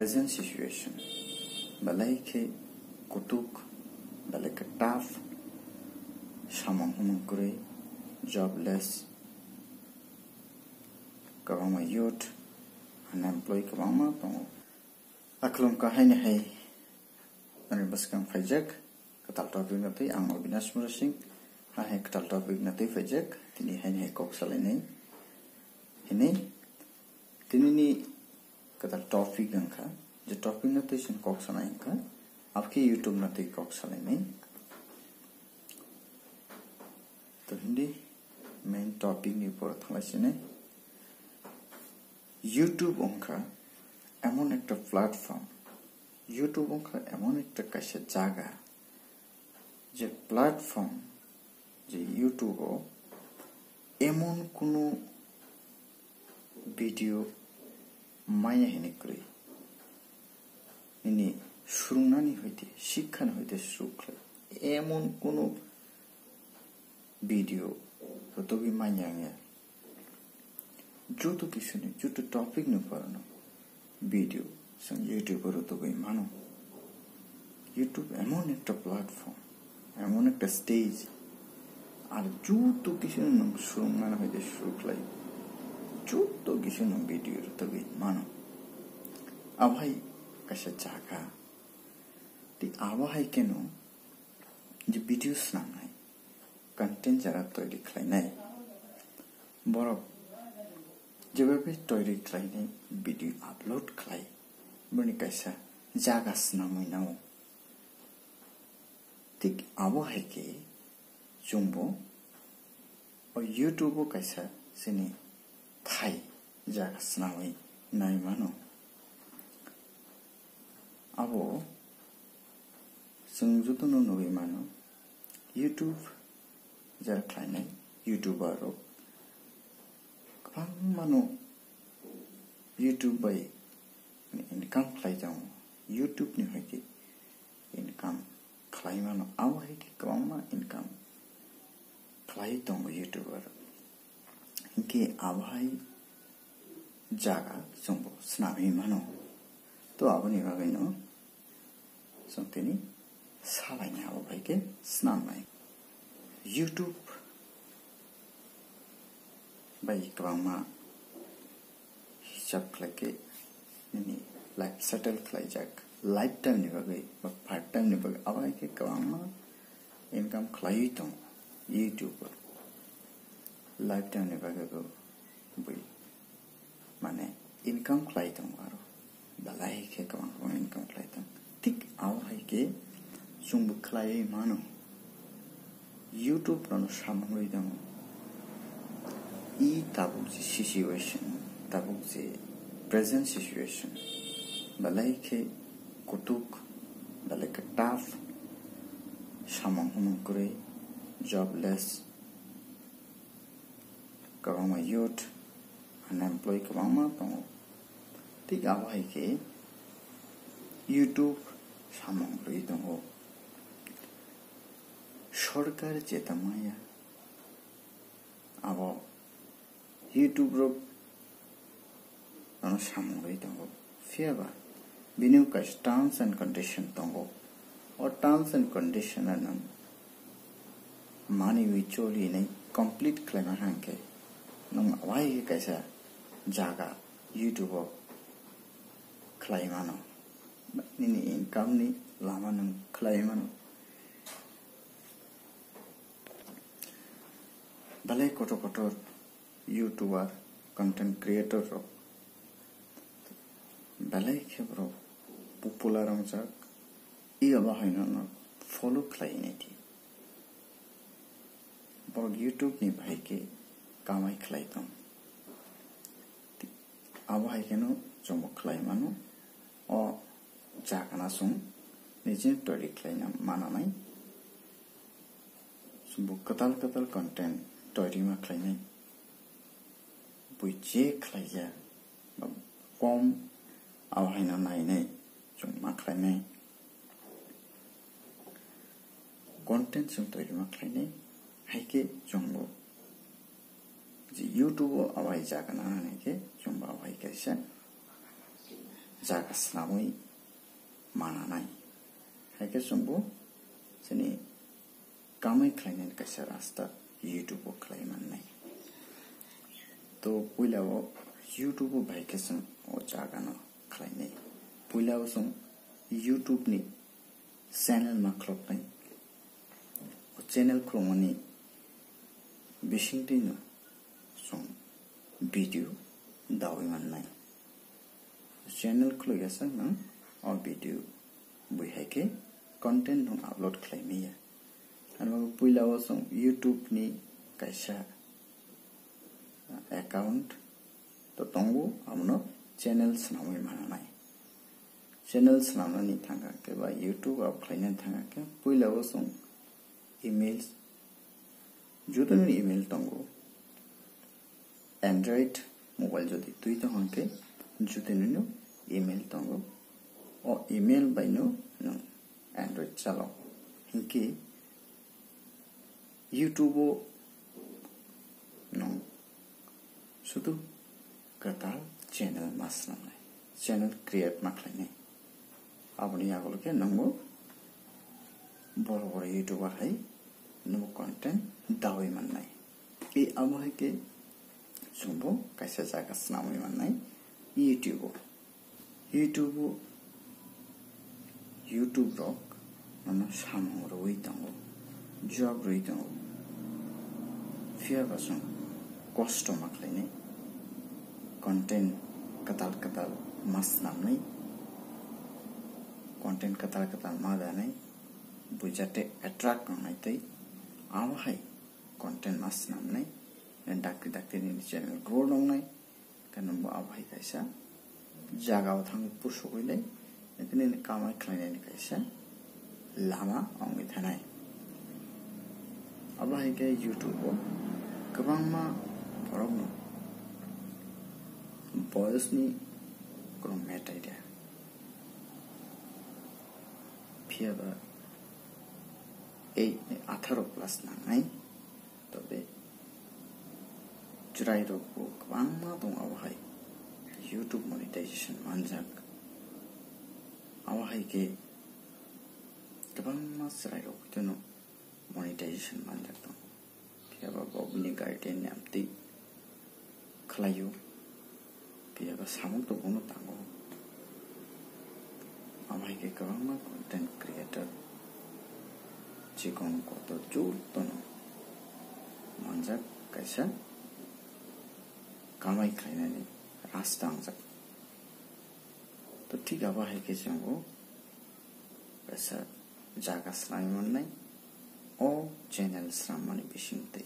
Present situation balai ke kutuk balai ke tough samang humangkure jobless kabama youth unemployed kabama tongo aklum ka haini hai ani baskang fajak katal topic natai ang Avinash Mura Singh ha hai katal topic natai fajak tini haini hai kok salai nei hini tini ni कतल topic अंका जो topic न तो इसन COX ना Inca आपके YouTube न तो COX वाले नहीं तो हिंदी मेन टॉपिक नहीं पढ़ था वैसे ने यूट्यूब अंका एमोन एक टा प्लेटफॉर्म यूट्यूब अंका एमोन एक टा कैसे जागा जो प्लेटफॉर्म जो यूट्यूब हो एमोन कुनो वीडियो माया हिनिक्री इनी शुरुनानी होते शिक्षण होते सुख एमन कोनो वीडियो तो भी माया जो तो किसी ने जो तो टॉपिक न पढ़ना वीडियो संग यूट्यूब तो भी मानो यूट्यूब एमन एक प्लेटफॉर्म एमन एक स्टेज और जो तो किसी ने शुरुनानी होते सुख जो तो किसी ने वीडियो तो भी मानो अब है कैसे जागा ती आवा है के नो जो वीडियोस ना है कंटेंट जरा तो लिखलाई नहीं बरो जब भी तो लिखलाई नहीं वीडियो अपलोड खलाई बनी कैसा जागा स्ना में ना हो ठीक आवा है के चुंबो और यूट्यूब कैसा सिने थाई जागा स्नावी नाई मानो अबो संजुतो नो नोवे मानो यूट्यूब जरा खाने यूट्यूबर हो कम मानो यूट्यूब बाई इनकम खाई जाऊं यूट्यूब नहीं है कि इनकम खाई मानो आव है कि कम मा इनकम खाई तो यूट्यूबर इनके आवाई जागा संबो स्नामी मानो तो अब नहीं भागे नो संतेनी साला नहीं आवा भाई के स्नाम नहीं यूट्यूब भाई कबामा हिसाब करके नहीं लाइफ सेटल कर जाक लाइफ टाइम नहीं भागे पार्ट टाइम नहीं भागे अब के कबामा इनकम खाई तो यूट्यूब लाइफ टाइम ने बागे को बुई माने इनकम क्लाई तो मारो बलाई के कमांग इनकम क्लाई तो ठीक आओ है के चुंब क्लाई मानो यूट्यूब पर शामिल हुई तो ई ताबुक सिचुएशन ताबुक से प्रेजेंट सिचुएशन बलाई के कुतुक बलाई के टाफ शामिल होने करे jobless kabama youth unemployed kabama tongo ठीक आवा है के यूट्यूब सामंग रही tongo सरकार चेतमाया आवा यूट्यूब रो अनु सामंग रही tongo फियाबा बिनु का टर्म्स एंड कंडीशन tongo और टर्म्स एंड कंडीशन अनु मानी विचोली नहीं कंप्लीट क्लेम है नंग वाई कैसा जागा यूट्यूब क्लाई मानो निनी इनकम नि लामा नंग क्लाई मानो भले कोटो कोटो यूट्यूबर कंटेंट क्रिएटर रो भले के ब्रो पॉपुलर हमजाक ई अब है न फॉलो क्लाई नहीं थी पर यूट्यूब नि भाई के कामाई खलाई तो अब है के नो जो खलाई मानो और जागना सुन निजे टोरी खलाई ना माना नहीं सुबह कतल कतल कंटेंट टोरी में खलाई नहीं बुझे खलाई जा कम अब है ना नहीं जो मा खलाई नहीं कंटेंट सुन टोरी में खलाई नहीं है के जो यूट्यूब आवाई जागना के चुंबा भाई कैसे जागास्लामै मानानाय हायके जोंबो जोंनि कामै खालायनाय कायसा रास्ता यूट्यूब खालायमाननाय तो पहिलाव यूट्यूब भाइके जों ओ जागानो खालायनाय पहिलाव जों यूट्यूब नि चैनल मा खालामनाय ओ चैनल खालामनानै बिसिंदिनो जों भिडियो दावै माननाय चैनल खुलिगासिनो नों ओ भिडियो बैहायके कंटेंट नों अपलोड खालामैया आरो पहिलाव जों यूट्यूब नि कायसा अकाउंट तो दंगो आमनो चैनल सनामै मानानाय चैनल सनामनानै थांगाके बा यूट्यूब आव खालायनानै थांगाके पहिलाव जों ईमेल जुदि ईमेल दंगो एंड्रॉइड मोबाइल जदि तुई तहनके जुदि नो ईमेल दंगो ओ ईमेल बायनो नो एंड्रॉइड चलाओ हिंके यूट्यूब नो शुद्ध कताल चैनल मासनाय चैनल क्रिएट माखलायनाय आबनि आगलके नंगो बड़ यूट्यूबर है नो कंटेंट दावै माननाय ए आबहायके जोंबो कायसा जागा स्नामै माननाय यूट्यूब रक मानो सामो रई दंगो जब रई दंगो फियाबा जों कष्ट माखलायनाय कंटेंट कताल मास नामनाय कंटेंट कताल मादानाय बुझाते अट्रैक्ट करनाय तै आबहाय कंटेंट मास नामनाय डाक्टर नि चैनल ग्रो दंनाय कनबो आबहाय कायसा जागाव थांग पुसुगैलाय लेकिन कामाय खालायनायनि कायसा लामा अंगै थानाय आबहाय के यूट्यूब गोबां मा फरमनो बयसनि क्रम मेथाइ दे फियाबा 18 प्लस नांनाय तबे जुराय रगबो गोबां मा दं आबहाय यूट्यूब मोनेटाइजेशन मानजाक आबहाय के गोबां मा जुराय रगबो मोनेटाइजेशन मानजाक दं फियाबा बबनि गार्डियन नामति खलायो फियाबा सामक तो बोनो तांगो आबहाय के गोबां मा कंटेंट क्रिएटर चिकन को तो जोर तनो मानजाक कायसा कामाय खालायनानै रास्ता आंजाक तो ठीक आबहाय के जोंबो कायसा जागा स्लाय मोननाय ओ चैनल स्रामनानै बिसिंतै